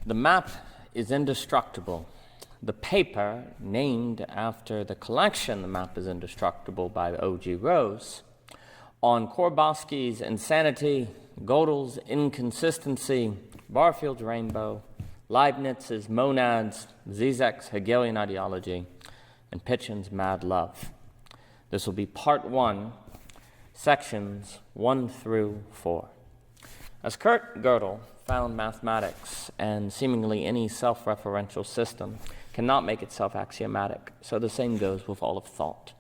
The map is indestructible. The paper, named after the collection The Map is Indestructible by O.G. Rose, on Korzybski's Insanity, Gödel's Inconsistency, Barfield's Rainbow, Leibniz's Monads, Zizek's Hegelian Ideology, and Pynchon's Mad Love. This will be part 1, sections 1 through 4. As Kurt Gödel found, mathematics and seemingly any self-referential system cannot make itself axiomatic, so the same goes with all of thought.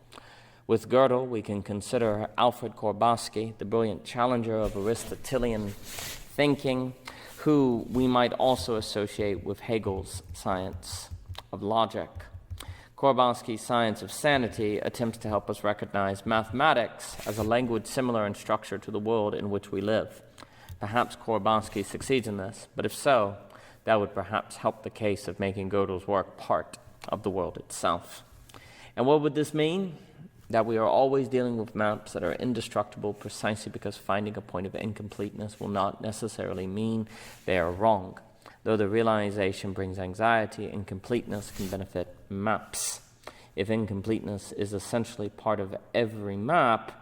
With Gödel, we can consider Alfred Korzybski, the brilliant challenger of Aristotelian thinking, who we might also associate with Hegel's science of logic. Korzybski's Science of Sanity attempts to help us recognize mathematics as a language similar in structure to the world in which we live. Perhaps Korzybski succeeds in this, but if so, that would perhaps help the case of making Gödel's work part of the world itself. And what would this mean? That we are always dealing with maps that are indestructible precisely because finding a point of incompleteness will not necessarily mean they are wrong. Though the realization brings anxiety, incompleteness can benefit maps. If incompleteness is essentially part of every map,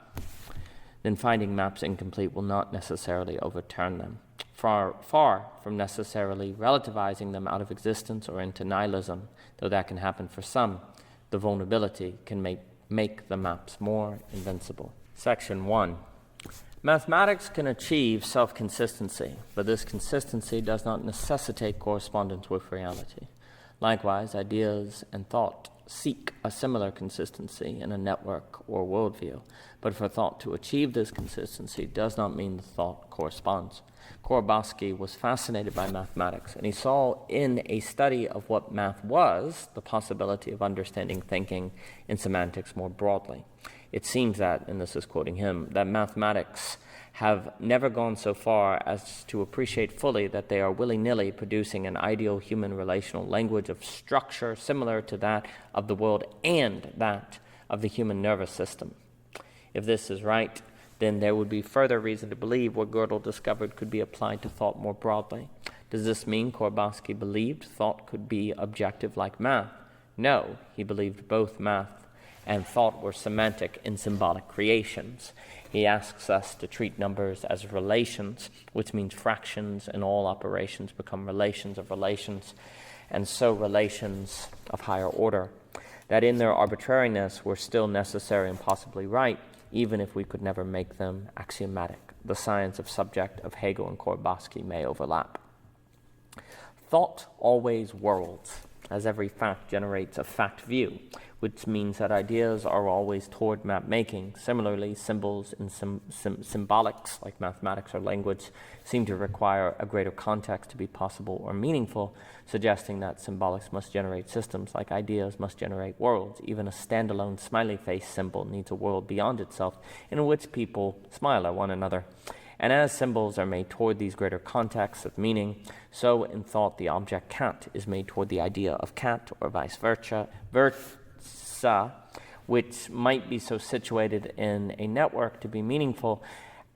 then finding maps incomplete will not necessarily overturn them. Far from necessarily relativizing them out of existence or into nihilism, though that can happen for some, the vulnerability can make the maps more invincible. Section 1. Mathematics can achieve self-consistency, but this consistency does not necessitate correspondence with reality. Likewise, ideas and thought seek a similar consistency in a network or worldview, but for thought to achieve this consistency does not mean the thought corresponds. Korzybski was fascinated by mathematics, and he saw in a study of what math was the possibility of understanding thinking in semantics more broadly. It seems that, and this is quoting him, that mathematics have never gone so far as to appreciate fully that they are willy-nilly producing an ideal human relational language of structure similar to that of the world and that of the human nervous system. If this is right, then there would be further reason to believe what Gödel discovered could be applied to thought more broadly. Does this mean Korzybski believed thought could be objective like math? No, he believed both math and thought were semantic and symbolic creations. He asks us to treat numbers as relations, which means fractions and all operations become relations of relations, and so relations of higher order, that in their arbitrariness were still necessary and possibly right, even if we could never make them axiomatic. The science of subject of Hegel and Korzybski may overlap. Thought always whirls, as every fact generates a fact view, which means that ideas are always toward map-making. Similarly, symbols and symbolics, like mathematics or language, seem to require a greater context to be possible or meaningful, suggesting that symbolics must generate systems like ideas must generate worlds. Even a standalone smiley face symbol needs a world beyond itself in which people smile at one another. And as symbols are made toward these greater contexts of meaning, so in thought the object cat is made toward the idea of cat, or vice versa, which might be so situated in a network to be meaningful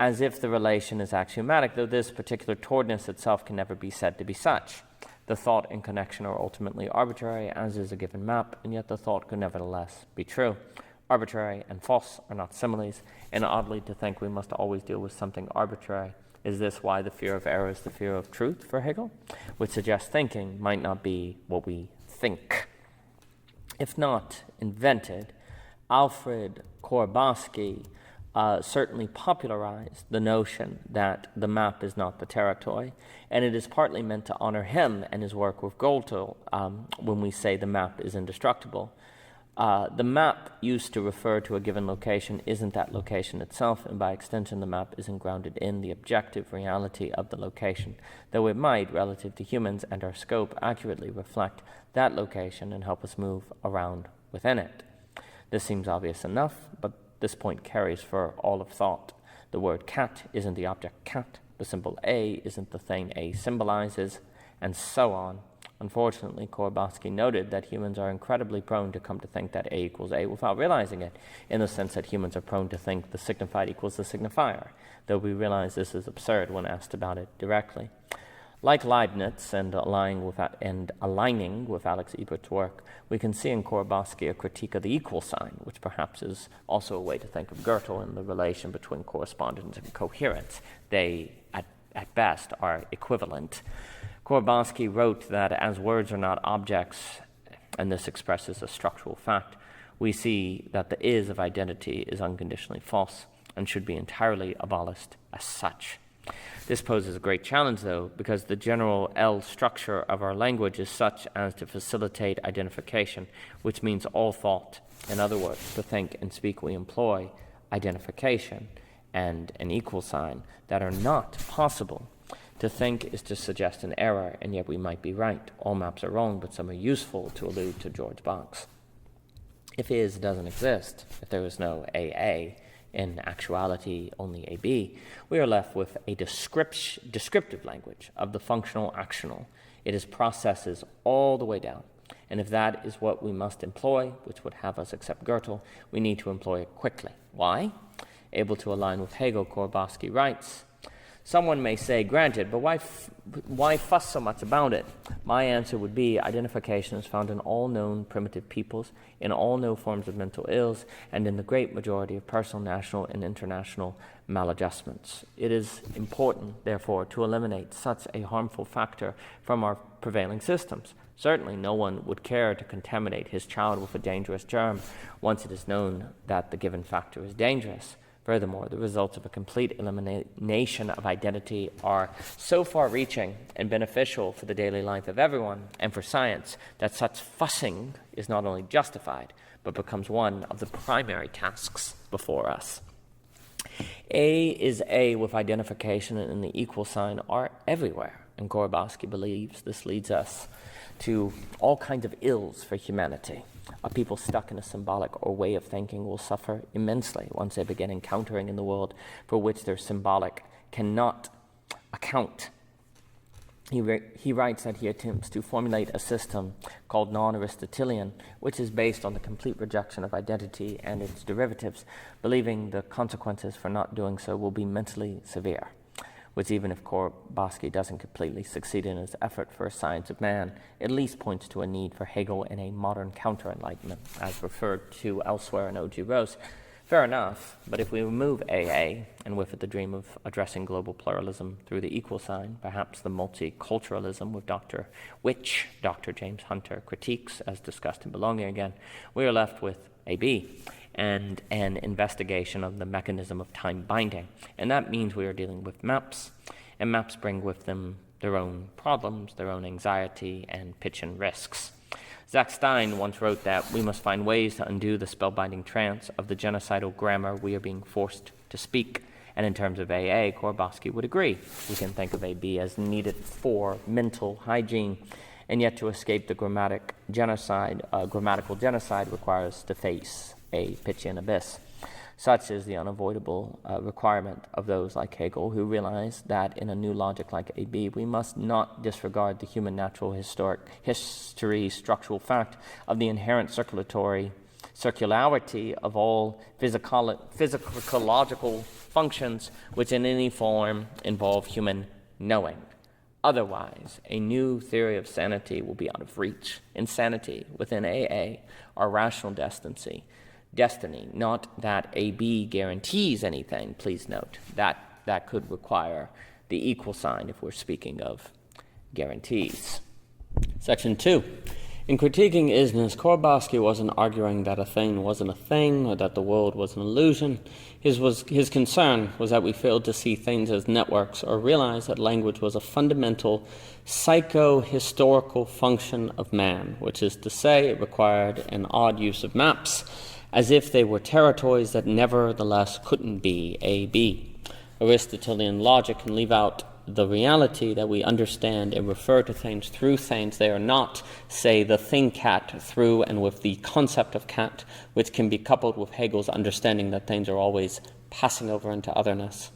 as if the relation is axiomatic, though this particular towardness itself can never be said to be such. The thought and connection are ultimately arbitrary, as is a given map, and yet the thought could nevertheless be true. Arbitrary and false are not similes, and oddly to think we must always deal with something arbitrary. Is this why the fear of error is the fear of truth for Hegel? Which suggests thinking might not be what we think. If not invented, Alfred Korzybski certainly popularized the notion that the map is not the territory, and it is partly meant to honor him and his work with Gödel when we say the map is indestructible. The map used to refer to a given location isn't that location itself, and by extension the map isn't grounded in the objective reality of the location, though it might, relative to humans and our scope, accurately reflect that location and help us move around within it. This seems obvious enough, but this point carries for all of thought. The word cat isn't the object cat, the symbol A isn't the thing A symbolizes, and so on. Unfortunately, Korzybski noted that humans are incredibly prone to come to think that A equals A without realizing it, in the sense that humans are prone to think the signified equals the signifier, though we realize this is absurd when asked about it directly. Like Leibniz and aligning with Alex Ebert's work, we can see in Korzybski a critique of the equal sign, which perhaps is also a way to think of Gödel and the relation between correspondence and coherence. They, at best, are equivalent. Korzybski wrote that as words are not objects, and this expresses a structural fact, we see that the is of identity is unconditionally false and should be entirely abolished as such. This poses a great challenge, though, because the general L structure of our language is such as to facilitate identification, which means all thought. In other words, to think and speak we employ identification and an equal sign that are not possible. To think is to suggest an error, and yet we might be right. All maps are wrong, but some are useful, to allude to George Box. If is doesn't exist, if there is no AA, in actuality only AB, we are left with a descriptive language of the functional actional. It is processes all the way down. And if that is what we must employ, which would have us accept Gödel, we need to employ it quickly. Why? Able to align with Hegel, Korzybski writes, someone may say, granted, but why fuss so much about it? My answer would be identification is found in all known primitive peoples, in all known forms of mental ills, and in the great majority of personal, national, and international maladjustments. It is important, therefore, to eliminate such a harmful factor from our prevailing systems. Certainly no one would care to contaminate his child with a dangerous germ once it is known that the given factor is dangerous. Furthermore, the results of a complete elimination of identity are so far-reaching and beneficial for the daily life of everyone and for science that such fussing is not only justified, but becomes one of the primary tasks before us. A is A with identification and the equal sign are everywhere, and Korzybski believes this leads us to all kinds of ills for humanity. A people stuck in a symbolic or way of thinking will suffer immensely once they begin encountering in the world for which their symbolic cannot account. He writes that he attempts to formulate a system called non-Aristotelian, which is based on the complete rejection of identity and its derivatives, believing the consequences for not doing so will be mentally severe, which even if Korzybski doesn't completely succeed in his effort for a science of man, at least points to a need for Hegel in a modern counter-enlightenment, as referred to elsewhere in O.G. Rose. Fair enough, but if we remove AA, and with it the dream of addressing global pluralism through the equal sign, perhaps the multiculturalism which Dr. James Hunter critiques, as discussed in Belonging Again, we are left with AB, and an investigation of the mechanism of time binding. And that means we are dealing with maps, and maps bring with them their own problems, their own anxiety, and pitch and risks. Zach Stein once wrote that we must find ways to undo the spellbinding trance of the genocidal grammar we are being forced to speak. And in terms of AA, Korzybski would agree. We can think of AB as needed for mental hygiene, and yet to escape the grammatical genocide requires to face a Pictian abyss. Such is the unavoidable requirement of those like Hegel, who realize that in a new logic like AB, we must not disregard the human natural history structural fact of the inherent circularity of all physiological functions which in any form involve human knowing. Otherwise, a new theory of sanity will be out of reach. Insanity within AA are rational destiny, not that AB guarantees anything, please note. That could require the equal sign if we're speaking of guarantees. Section 2. In critiquing isness, Korzybski wasn't arguing that a thing wasn't a thing or that the world was an illusion. His concern was that we failed to see things as networks or realize that language was a fundamental psycho-historical function of man, which is to say it required an odd use of maps, as if they were territories that nevertheless couldn't be A-B. Aristotelian logic can leave out the reality that we understand and refer to things through things. They are not, say, the thing cat through and with the concept of cat, which can be coupled with Hegel's understanding that things are always passing over into otherness.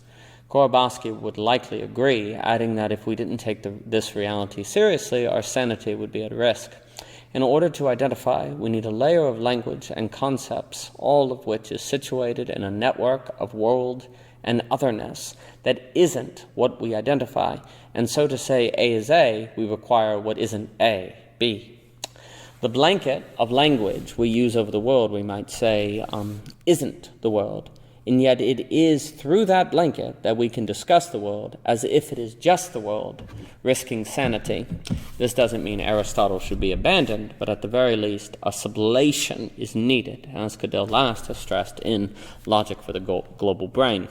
Korzybski would likely agree, adding that if we didn't take this reality seriously, our sanity would be at risk. In order to identify, we need a layer of language and concepts, all of which is situated in a network of world an otherness that isn't what we identify. And so to say A is A, we require what isn't A, B. The blanket of language we use over the world, we might say, isn't the world. And yet it is through that blanket that we can discuss the world as if it is just the world, risking sanity. This doesn't mean Aristotle should be abandoned, but at the very least, a sublation is needed, as Gödel last has stressed in Logic for the Global Brain.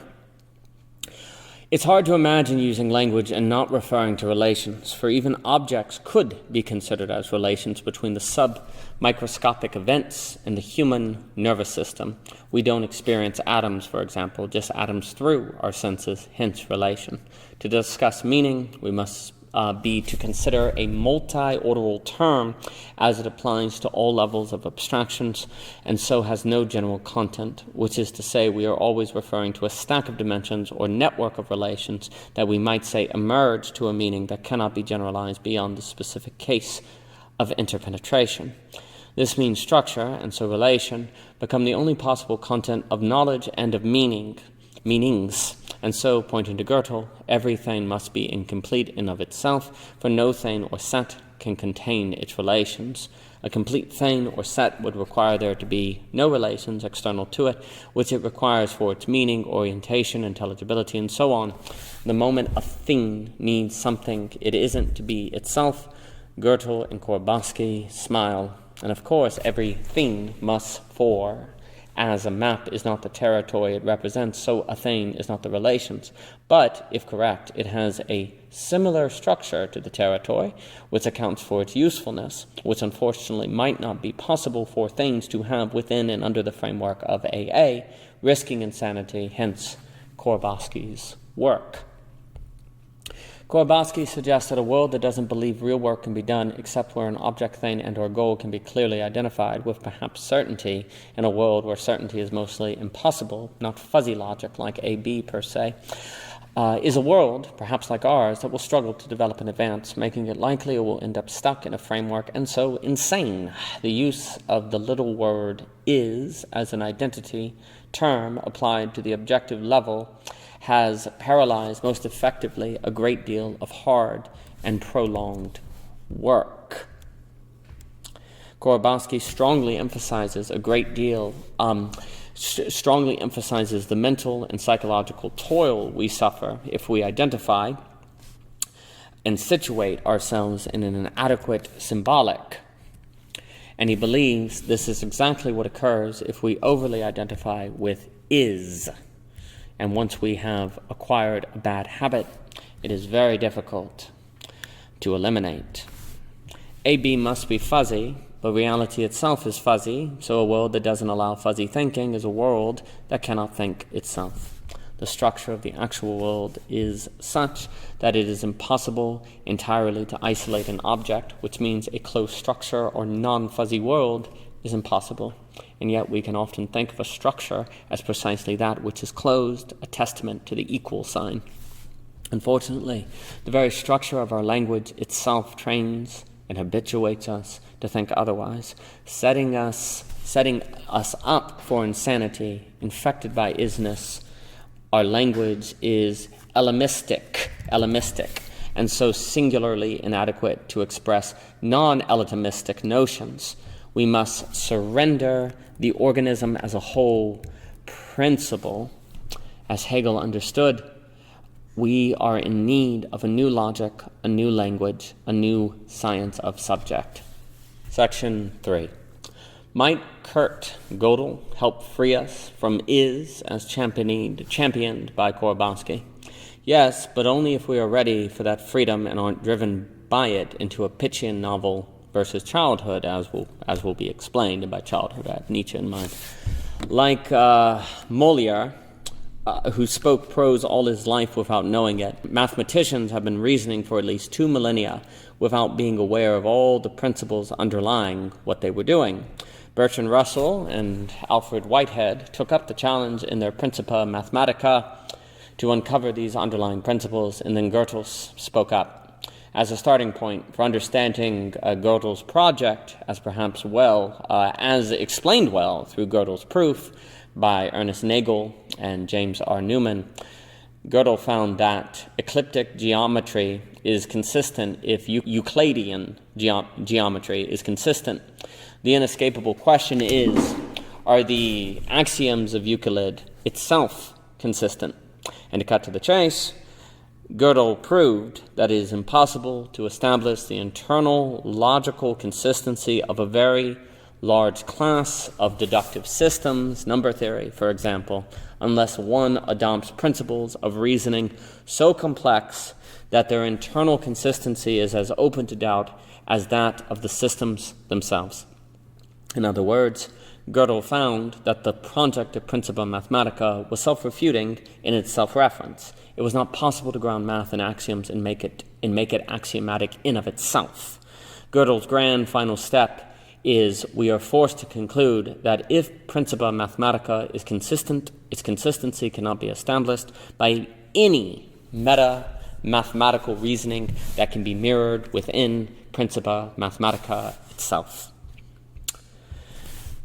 It's hard to imagine using language and not referring to relations, for even objects could be considered as relations between the sub-microscopic events in the human nervous system. We don't experience atoms, for example, just atoms through our senses, hence relation. To discuss meaning, we must be to consider a multi-orderal term as it applies to all levels of abstractions and so has no general content, which is to say we are always referring to a stack of dimensions or network of relations that we might say emerge to a meaning that cannot be generalized beyond the specific case of interpenetration. This means structure, and so relation, become the only possible content of knowledge and of meanings. And so, pointing to Gödel, every thing must be incomplete in of itself, for no thing or set can contain its relations. A complete thing or set would require there to be no relations external to it, which it requires for its meaning, orientation, intelligibility, and so on. The moment a thing needs something it isn't to be itself, Gödel and Korzybski smile. And of course, every thing must for. As a map is not the territory it represents, so a thing is not the relations. But, if correct, it has a similar structure to the territory, which accounts for its usefulness, which unfortunately might not be possible for things to have within and under the framework of AA, risking insanity, hence Korzybski's work. Korzybski suggests that a world that doesn't believe real work can be done except where an object, thing, and or goal can be clearly identified with perhaps certainty, in a world where certainty is mostly impossible, not fuzzy logic like AB per se, is a world, perhaps like ours, that will struggle to develop and advance, making it likely it will end up stuck in a framework and so insane. The use of the little word is as an identity term applied to the objective level has paralyzed most effectively a great deal of hard and prolonged work. Korzybski strongly emphasizes the mental and psychological toil we suffer if we identify and situate ourselves in an inadequate symbolic. And he believes this is exactly what occurs if we overly identify with is. And once we have acquired a bad habit, it is very difficult to eliminate. AB must be fuzzy, but reality itself is fuzzy, so a world that doesn't allow fuzzy thinking is a world that cannot think itself. The structure of the actual world is such that it is impossible entirely to isolate an object, which means a closed structure or non-fuzzy world is impossible. And yet we can often think of a structure as precisely that which is closed, a testament to the equal sign. Unfortunately, the very structure of our language itself trains and habituates us to think otherwise, setting us up for insanity, infected by isness. Our language is elemistic, and so singularly inadequate to express non-elatistic notions. We must surrender the organism as a whole principle. As Hegel understood, we are in need of a new logic, a new language, a new science of subject. Section 3. Might Kurt Gödel help free us from is as championed by Korzybski? Yes, but only if we are ready for that freedom and aren't driven by it into a Pitschian novel versus childhood, as will be explained. And by childhood, I have Nietzsche in mind. Like Molière, who spoke prose all his life without knowing it, mathematicians have been reasoning for at least 2 millennia without being aware of all the principles underlying what they were doing. Bertrand Russell and Alfred Whitehead took up the challenge in their Principia Mathematica to uncover these underlying principles, and then Gödel spoke up. As a starting point for understanding Gödel's project, as perhaps as explained well through Gödel's proof, by Ernest Nagel and James R. Newman, Gödel found that ecliptic geometry is consistent if Euclidean geometry is consistent. The inescapable question is, are the axioms of Euclid itself consistent? And to cut to the chase, Gödel proved that it is impossible to establish the internal logical consistency of a very large class of deductive systems, number theory, for example, unless one adopts principles of reasoning so complex that their internal consistency is as open to doubt as that of the systems themselves. In other words, Gödel found that the project of Principia Mathematica was self-refuting in its self-reference. It was not possible to ground math in axioms and make it axiomatic in of itself. Gödel's grand final step is we are forced to conclude that if Principia Mathematica is consistent, its consistency cannot be established by any meta-mathematical reasoning that can be mirrored within Principia Mathematica itself.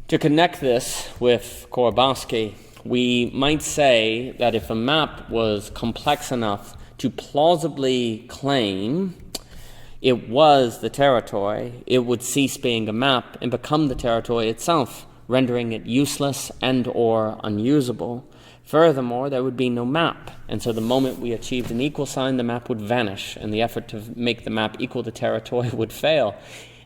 To connect this with Korzybski, we might say that if a map was complex enough to plausibly claim it was the territory, it would cease being a map and become the territory itself, rendering it useless and or unusable. Furthermore, there would be no map, and so the moment we achieved an equal sign, the map would vanish, and the effort to make the map equal the territory would fail.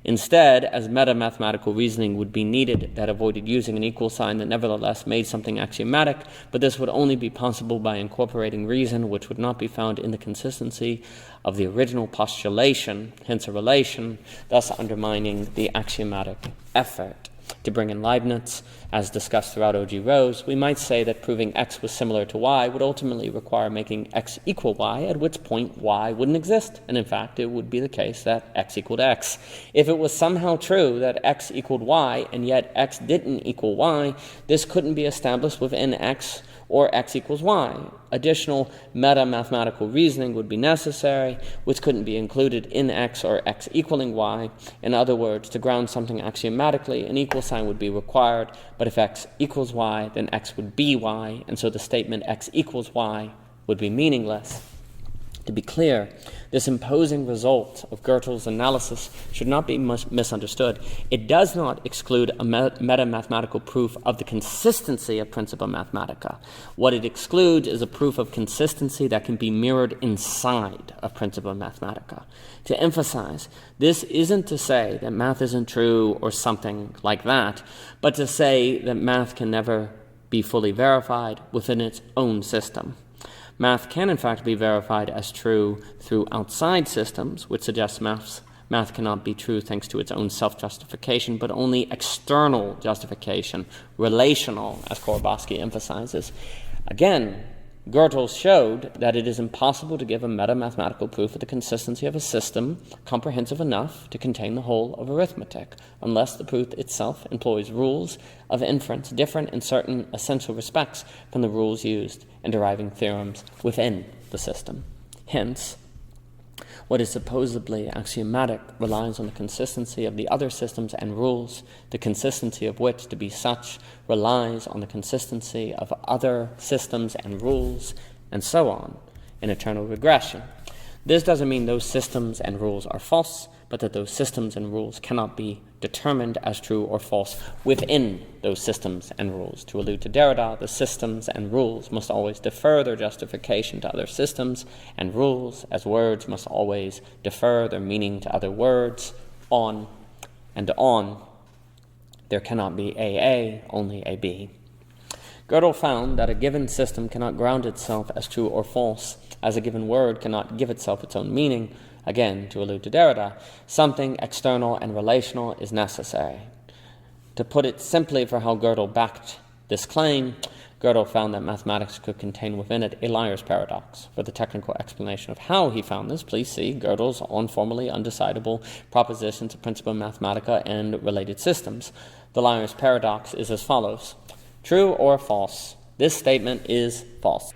Instead, as meta-mathematical reasoning would be needed that avoided using an equal sign that nevertheless made something axiomatic, but this would only be possible by incorporating reason, which would not be found in the consistency of the original postulation, hence a relation, thus undermining the axiomatic effort. To bring in Leibniz, as discussed throughout O.G. Rose, we might say that proving x was similar to y would ultimately require making x equal y, at which point y wouldn't exist, and in fact it would be the case that x equaled x. If it was somehow true that x equaled y, and yet x didn't equal y, this couldn't be established within x or x equals y. Additional meta-mathematical reasoning would be necessary, which couldn't be included in x or x equaling y. In other words, to ground something axiomatically, an equal sign would be required, but if x equals y, then x would be y, and so the statement x equals y would be meaningless. To be clear, this imposing result of Gödel's analysis should not be misunderstood. It does not exclude a meta-mathematical proof of the consistency of Principia Mathematica. What it excludes is a proof of consistency that can be mirrored inside of Principia Mathematica. To emphasize, this isn't to say that math isn't true or something like that, but to say that math can never be fully verified within its own system. Math can, in fact, be verified as true through outside systems, which suggests math cannot be true thanks to its own self-justification, but only external justification, relational, as Korzybski emphasizes. Again, Gödel showed that it is impossible to give a meta-mathematical proof of the consistency of a system comprehensive enough to contain the whole of arithmetic, unless the proof itself employs rules of inference different in certain essential respects from the rules used in deriving theorems within the system. Hence, what is supposedly axiomatic relies on the consistency of the other systems and rules, the consistency of which, to be such, relies on the consistency of other systems and rules, and so on, in eternal regression. This doesn't mean those systems and rules are false, but that those systems and rules cannot be determined as true or false within those systems and rules. To allude to Derrida, the systems and rules must always defer their justification to other systems and rules, as words must always defer their meaning to other words, on and on. There cannot be AA, only AB. Gödel found that a given system cannot ground itself as true or false, as a given word cannot give itself its own meaning. Again, to allude to Derrida, something external and relational is necessary. To put it simply for how Gödel backed this claim, Gödel found that mathematics could contain within it a liar's paradox. For the technical explanation of how he found this, please see Gödel's On Formally Undecidable Propositions of Principia Mathematica and Related Systems. The liar's paradox is as follows. True or false? This statement is false.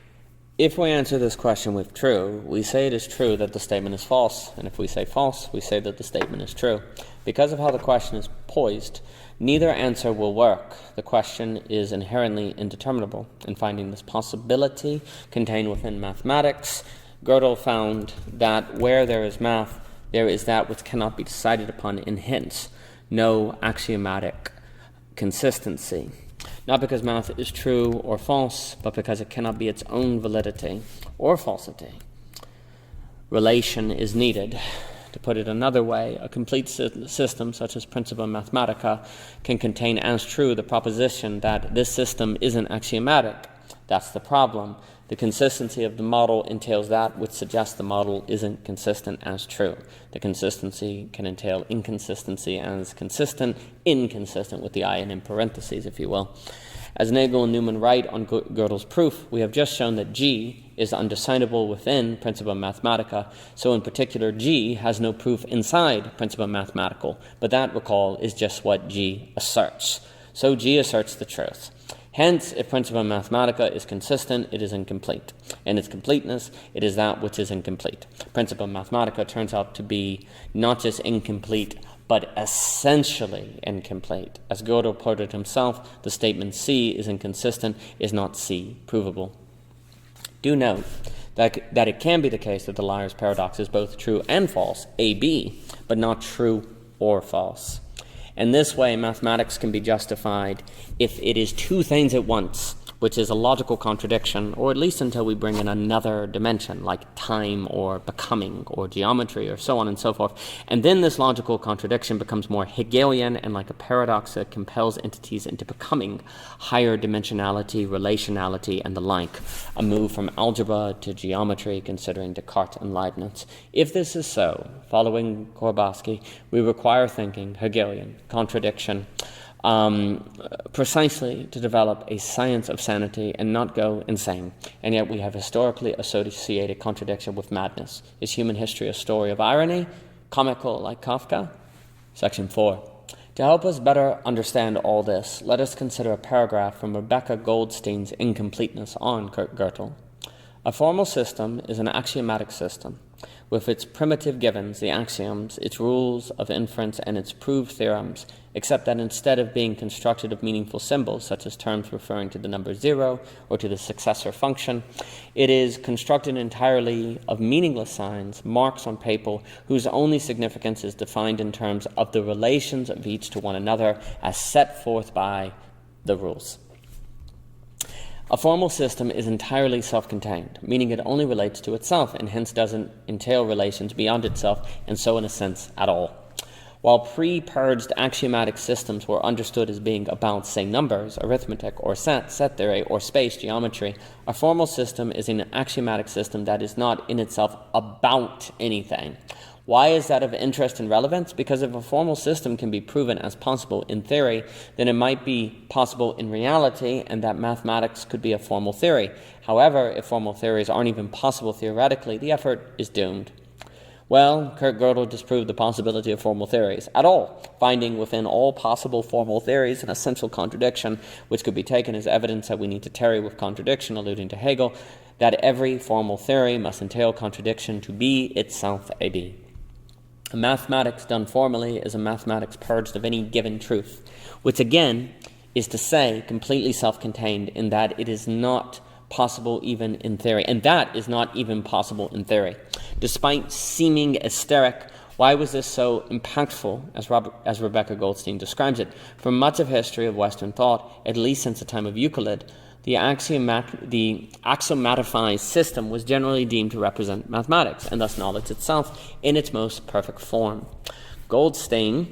If we answer this question with true, we say it is true that the statement is false, and if we say false, we say that the statement is true. Because of how the question is poised, neither answer will work. The question is inherently indeterminable. In finding this possibility contained within mathematics, Gödel found that where there is math, there is that which cannot be decided upon, and hence no axiomatic consistency. Not because math is true or false, but because it cannot be its own validity or falsity. Relation is needed. To put it another way, a complete system such as Principia Mathematica can contain as true the proposition that this system isn't axiomatic. That's the problem. The consistency of the model entails that which suggests the model isn't consistent as true. The consistency can entail inconsistency as consistent, inconsistent with the I and in parentheses, if you will. As Nagel and Newman write on Gödel's proof, we have just shown that G is undecidable within Principia Mathematica, so in particular G has no proof inside Principia Mathematical, but that, recall, is just what G asserts. So G asserts the truth. Hence, if Principia Mathematica is consistent, it is incomplete. In its completeness, it is that which is incomplete. Principia Mathematica turns out to be not just incomplete, but essentially incomplete. As Gödel put it himself, the statement C is inconsistent is not C provable. Do note that it can be the case that the liar's paradox is both true and false, A-B, but not true or false. In this way, mathematics can be justified if it is two things at once, which is a logical contradiction, or at least until we bring in another dimension, like time or becoming or geometry or so on and so forth. And then this logical contradiction becomes more Hegelian and like a paradox that compels entities into becoming higher dimensionality, relationality, and the like, a move from algebra to geometry, considering Descartes and Leibniz. If this is so, following Korzybski, we require thinking, Hegelian, contradiction, precisely to develop a science of sanity and not go insane. And yet we have historically associated contradiction with madness. Is human history a story of irony, comical like Kafka? Section 4. To help us better understand all this, let us consider a paragraph from Rebecca Goldstein's Incompleteness on Kurt Gödel. A formal system is an axiomatic system, with its primitive givens, the axioms, its rules of inference, and its proved theorems, except that instead of being constructed of meaningful symbols, such as terms referring to the number 0 or to the successor function, it is constructed entirely of meaningless signs, marks on paper, whose only significance is defined in terms of the relations of each to one another as set forth by the rules. A formal system is entirely self-contained, meaning it only relates to itself and hence doesn't entail relations beyond itself, and so in a sense at all. While pre-purged axiomatic systems were understood as being about, say, numbers, arithmetic, or set theory, or space, geometry, a formal system is an axiomatic system that is not in itself about anything. Why is that of interest and relevance? Because if a formal system can be proven as possible in theory, then it might be possible in reality, and that mathematics could be a formal theory. However, if formal theories aren't even possible theoretically, the effort is doomed. Well, Kurt Gödel disproved the possibility of formal theories at all, finding within all possible formal theories an essential contradiction, which could be taken as evidence that we need to tarry with contradiction, alluding to Hegel, that every formal theory must entail contradiction to be itself a B. A mathematics done formally is a mathematics purged of any given truth, which again is to say completely self-contained in that it is not possible even in theory, and that is not even possible in theory. Despite seeming hysteric, why was this so impactful, as Rebecca Goldstein describes it? For much of history of Western thought, at least since the time of Euclid, the axiomatized system was generally deemed to represent mathematics, and thus knowledge itself in its most perfect form. Goldstein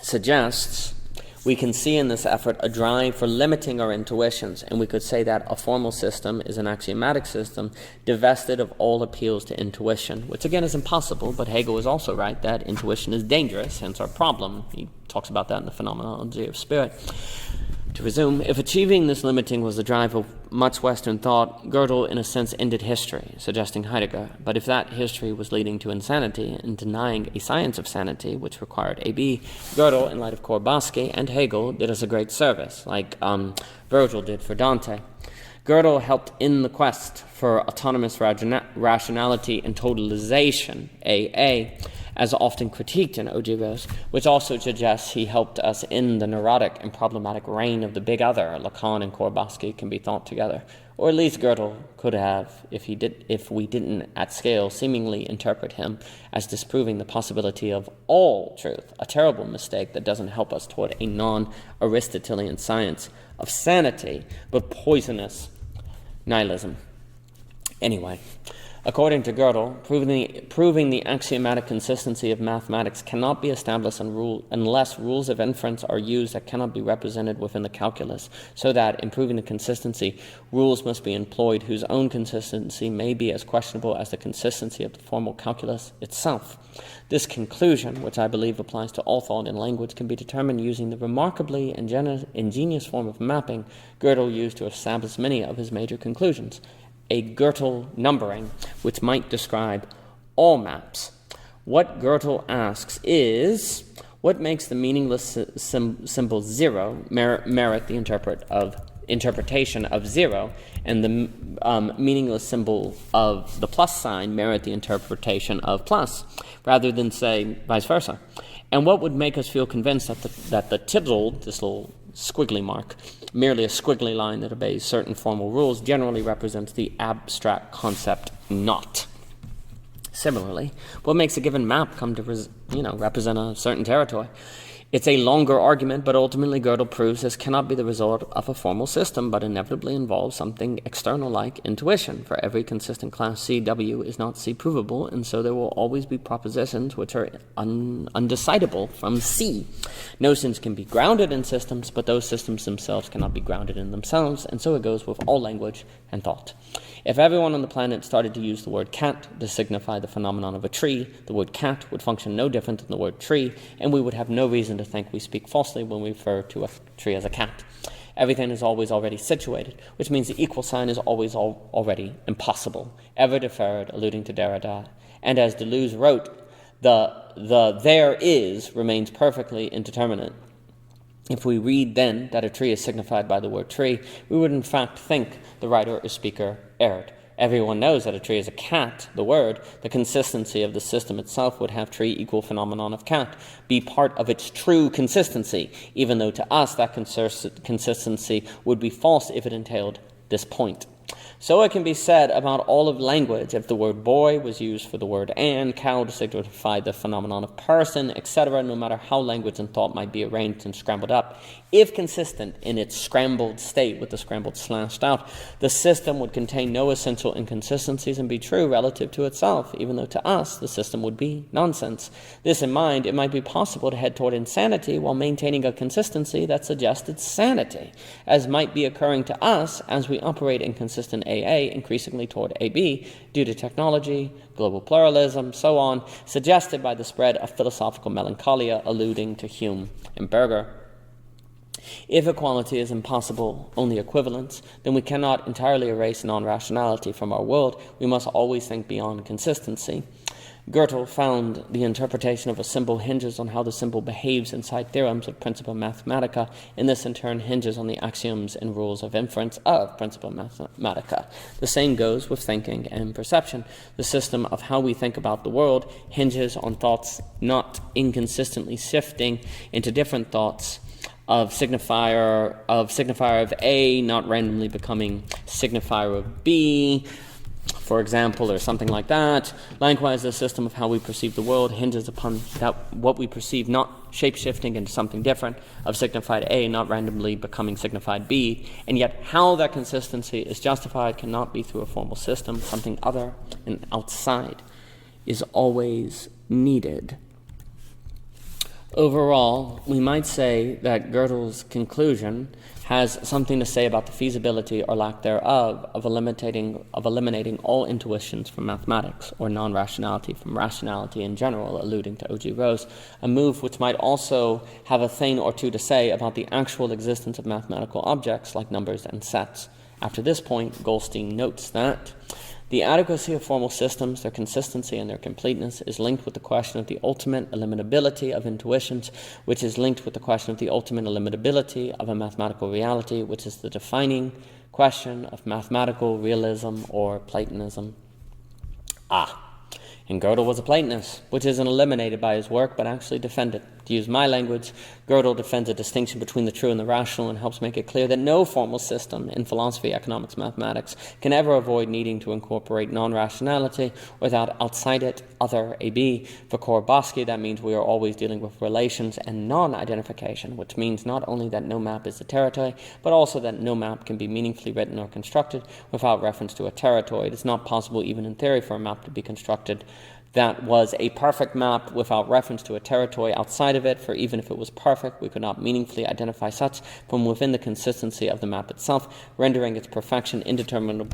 suggests we can see in this effort a drive for limiting our intuitions, and we could say that a formal system is an axiomatic system divested of all appeals to intuition, which again is impossible, but Hegel is also right that intuition is dangerous, hence our problem. He talks about that in the Phenomenology of Spirit. To resume, if achieving this limiting was the drive of much Western thought, Gödel in a sense ended history, suggesting Heidegger. But if that history was leading to insanity and denying a science of sanity, which required A-B, Gödel, in light of Korzybski and Hegel, did us a great service, like Virgil did for Dante. Gödel helped in the quest for autonomous rationality and totalization, AA, as often critiqued in O.G. Rose, which also suggests he helped us in the neurotic and problematic reign of the big other. Lacan and Korzybski can be thought together, or at least Gödel could have if we didn't at scale seemingly interpret him as disproving the possibility of all truth, a terrible mistake that doesn't help us toward a non-Aristotelian science of sanity, but poisonous nihilism. Anyway, according to Gödel, proving the axiomatic consistency of mathematics cannot be established unless rules of inference are used that cannot be represented within the calculus, so that, in proving the consistency, rules must be employed whose own consistency may be as questionable as the consistency of the formal calculus itself. This conclusion, which I believe applies to all thought in language, can be determined using the remarkably ingenious form of mapping Gödel used to establish many of his major conclusions, a Gödel numbering, which might describe all maps. What Gödel asks is, what makes the meaningless symbol 0 merit the interpretation of 0, and the meaningless symbol of the plus sign merit the interpretation of plus, rather than, say, vice versa? And what would make us feel convinced that the tittle, this little squiggly mark, merely a squiggly line that obeys certain formal rules, generally represents the abstract concept not? Similarly, what makes a given map come to represent a certain territory? It's a longer argument, but ultimately Gödel proves this cannot be the result of a formal system, but inevitably involves something external like intuition. For every consistent class C, W is not C provable, and so there will always be propositions which are undecidable from C. Notions can be grounded in systems, but those systems themselves cannot be grounded in themselves, and so it goes with all language and thought. If everyone on the planet started to use the word cat to signify the phenomenon of a tree, the word cat would function no different than the word tree, and we would have no reason to think we speak falsely when we refer to a tree as a cat. Everything is always already situated, which means the equal sign is always already impossible, ever deferred, alluding to Derrida. And as Deleuze wrote, the there is remains perfectly indeterminate. If we read then that a tree is signified by the word tree, we would in fact think the writer or speaker erred. Everyone knows that a tree is a cat, the word. The consistency of the system itself would have tree equal phenomenon of cat be part of its true consistency, even though to us that consistency would be false if it entailed this point. So it can be said about all of language. If the word boy was used for the word and, cow to signify the phenomenon of person, etc., no matter how language and thought might be arranged and scrambled up, if consistent in its scrambled state with the scrambled slashed out, the system would contain no essential inconsistencies and be true relative to itself, even though to us the system would be nonsense. This in mind, it might be possible to head toward insanity while maintaining a consistency that suggested sanity, as might be occurring to us as we operate in consistent AA increasingly toward AB due to technology, global pluralism, so on, suggested by the spread of philosophical melancholia alluding to Hume and Berger. If equality is impossible, only equivalence, then we cannot entirely erase non-rationality from our world. We must always think beyond consistency. Gödel found the interpretation of a symbol hinges on how the symbol behaves inside theorems of Principia Mathematica, and this in turn hinges on the axioms and rules of inference of Principia Mathematica. The same goes with thinking and perception. The system of how we think about the world hinges on thoughts not inconsistently shifting into different thoughts of signifier of A not randomly becoming signifier of B, for example, or something like that. Likewise, the system of how we perceive the world hinges upon that what we perceive not shape-shifting into something different, of signified A not randomly becoming signified B, and yet how that consistency is justified cannot be through a formal system. Something other and outside is always needed. Overall, we might say that Gödel's conclusion has something to say about the feasibility or lack thereof of eliminating all intuitions from mathematics, or non-rationality from rationality in general, alluding to O.G. Rose, a move which might also have a thing or two to say about the actual existence of mathematical objects like numbers and sets. After this point, Goldstein notes that the adequacy of formal systems, their consistency, and their completeness is linked with the question of the ultimate eliminability of intuitions, which is linked with the question of the ultimate eliminability of a mathematical reality, which is the defining question of mathematical realism or Platonism. And Gödel was a Platonist, which isn't eliminated by his work, but actually defended. To use my language, Gödel defends a distinction between the true and the rational and helps make it clear that no formal system in philosophy, economics, mathematics can ever avoid needing to incorporate non-rationality without outside it other AB. For Korzybski, that means we are always dealing with relations and non-identification, which means not only that no map is a territory, but also that no map can be meaningfully written or constructed without reference to a territory. It is not possible, even in theory, for a map to be constructed that was a perfect map without reference to a territory outside of it, for even if it was perfect, we could not meaningfully identify such from within the consistency of the map itself, rendering its perfection indeterminable.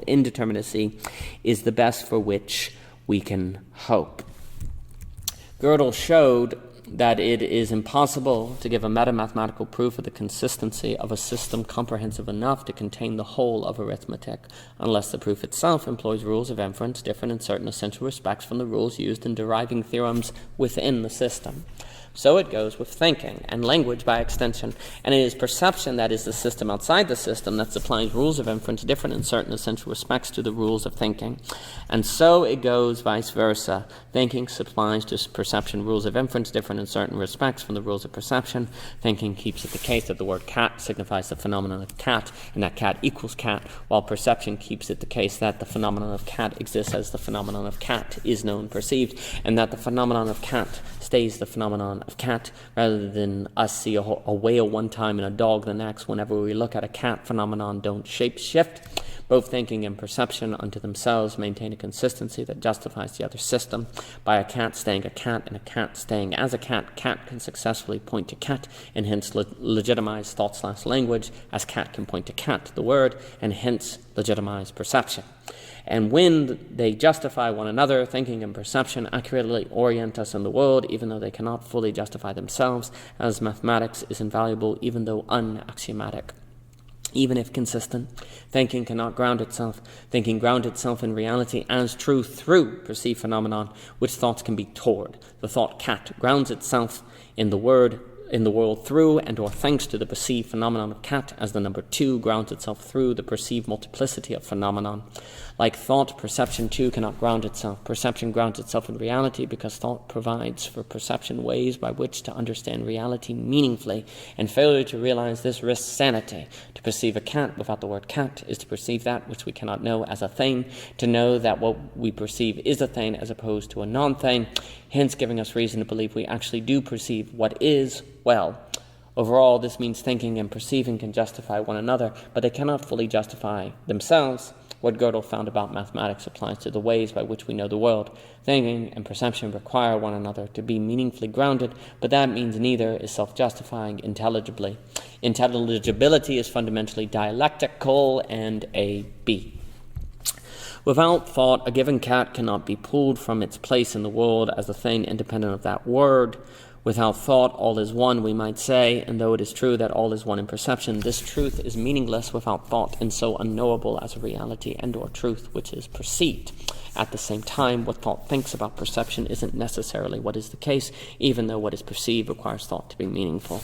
Indeterminacy is the best for which we can hope. Gödel showed that it is impossible to give a meta-mathematical proof of the consistency of a system comprehensive enough to contain the whole of arithmetic, unless the proof itself employs rules of inference different in certain essential respects from the rules used in deriving theorems within the system. So it goes with thinking, and language by extension, and it is perception that is the system outside the system that supplies rules of inference different in certain essential respects to the rules of thinking. And so it goes vice versa. Thinking supplies to perception rules of inference different in certain respects from the rules of perception. Thinking keeps it the case that the word cat signifies the phenomenon of cat, and that cat equals cat, while perception keeps it the case that the phenomenon of cat exists as the phenomenon of cat is known, perceived, and that the phenomenon of cat stays the phenomenon of cat, rather than us see a whale one time and a dog the next. Whenever we look at a cat phenomenon, don't shape-shift. Both thinking and perception unto themselves maintain a consistency that justifies the other system. By a cat staying a cat and a cat staying as a cat can successfully point to cat, and hence legitimize thought/language, as cat can point to cat, the word, and hence legitimize perception. And when they justify one another, thinking and perception accurately orient us in the world, even though they cannot fully justify themselves, as mathematics is invaluable even though unaxiomatic. Even if consistent, thinking cannot ground itself. Thinking grounds itself in reality as true through perceived phenomenon, which thoughts can be toward. The thought cat grounds itself in the world through and or thanks to the perceived phenomenon of cat, as the number 2 grounds itself through the perceived multiplicity of phenomenon. Like thought, perception too cannot ground itself. Perception grounds itself in reality because thought provides for perception ways by which to understand reality meaningfully, and failure to realize this risks sanity. To perceive a cat without the word cat is to perceive that which we cannot know as a thing, to know that what we perceive is a thing as opposed to a non-thing, hence giving us reason to believe we actually do perceive what is well. Overall, this means thinking and perceiving can justify one another, but they cannot fully justify themselves. What Gödel found about mathematics applies to the ways by which we know the world. Thinking and perception require one another to be meaningfully grounded, but that means neither is self-justifying intelligibly. Intelligibility is fundamentally dialectical and a B. Without thought, a given cat cannot be pulled from its place in the world as a thing independent of that word. Without thought, all is one, we might say, and though it is true that all is one in perception, this truth is meaningless without thought and so unknowable as a reality and or truth which is perceived. At the same time, what thought thinks about perception isn't necessarily what is the case, even though what is perceived requires thought to be meaningful.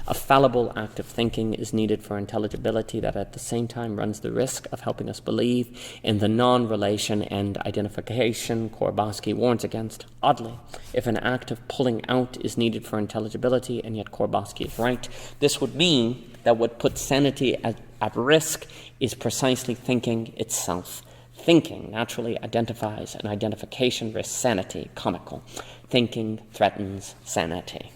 A fallible act of thinking is needed for intelligibility that at the same time runs the risk of helping us believe in the non-relation and identification Korzybski warns against. Oddly, if an act of pulling out is needed for intelligibility, and yet Korzybski is right, this would mean that what puts sanity at risk is precisely thinking itself. Thinking naturally identifies, and identification risks sanity, comical. Thinking threatens sanity.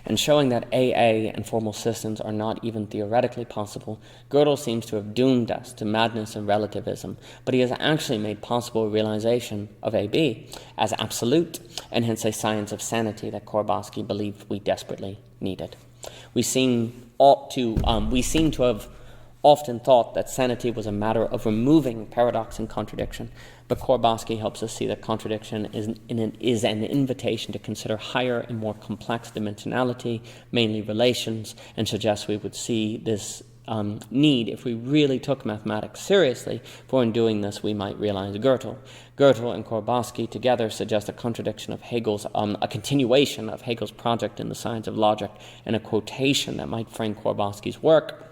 And showing that AA and formal systems are not even theoretically possible, Gödel seems to have doomed us to madness and relativism, but he has actually made possible a realization of AB as absolute, and hence a science of sanity that Korzybski believed we desperately needed. We seem to have often thought that sanity was a matter of removing paradox and contradiction, but Korzybski helps us see that contradiction is an invitation to consider higher and more complex dimensionality, mainly relations, and suggests we would see this need if we really took mathematics seriously, for in doing this we might realize Gödel. Gödel and Korzybski together suggest a contradiction of Hegel's, a continuation of Hegel's project in the science of logic, and a quotation that might frame Korzybski's work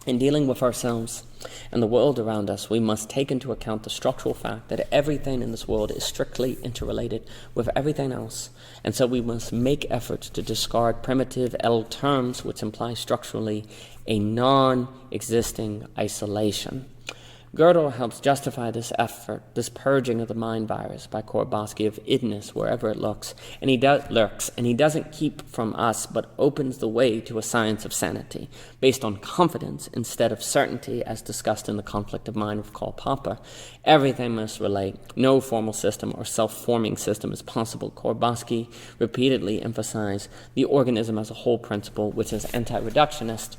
In dealing with ourselves and the world around us, we must take into account the structural fact that everything in this world is strictly interrelated with everything else, and so we must make efforts to discard primitive L terms which imply structurally a non-existing isolation. Gödel helps justify this effort, this purging of the mind virus by Korzybski of idness wherever it lurks, and he doesn't keep from us but opens the way to a science of sanity, based on confidence instead of certainty, as discussed in the conflict of mind with Karl Popper. Everything must relate. No formal system or self-forming system is possible. Korzybski repeatedly emphasized the organism as a whole principle, which is anti-reductionist,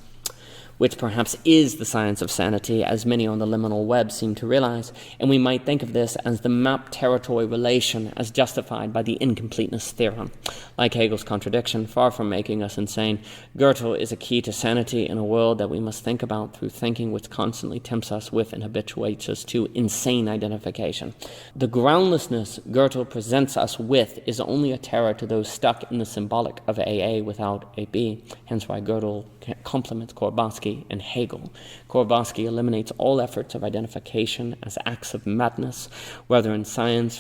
which perhaps is the science of sanity, as many on the liminal web seem to realize, and we might think of this as the map-territory relation as justified by the incompleteness theorem. Like Hegel's contradiction, far from making us insane, Gödel is a key to sanity in a world that we must think about through thinking which constantly tempts us with and habituates us to insane identification. The groundlessness Gödel presents us with is only a terror to those stuck in the symbolic of AA without a B, hence why Gödel complements Korzybski and Hegel. Korzybski eliminates all efforts of identification as acts of madness, whether in science,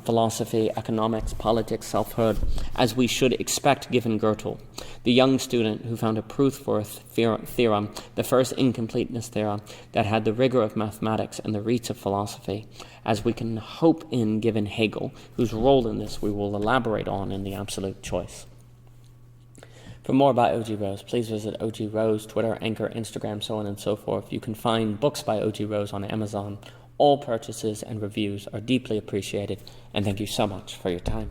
philosophy, economics, politics, selfhood, as we should expect given Gödel, the young student who found a proof for a theorem, the first incompleteness theorem, that had the rigor of mathematics and the reach of philosophy, as we can hope in given Hegel, whose role in this we will elaborate on in the absolute choice. For more about O.G. Rose, please visit O.G. Rose, Twitter, Anchor, Instagram, so on and so forth. You can find books by O.G. Rose on Amazon. All purchases and reviews are deeply appreciated, and thank you so much for your time.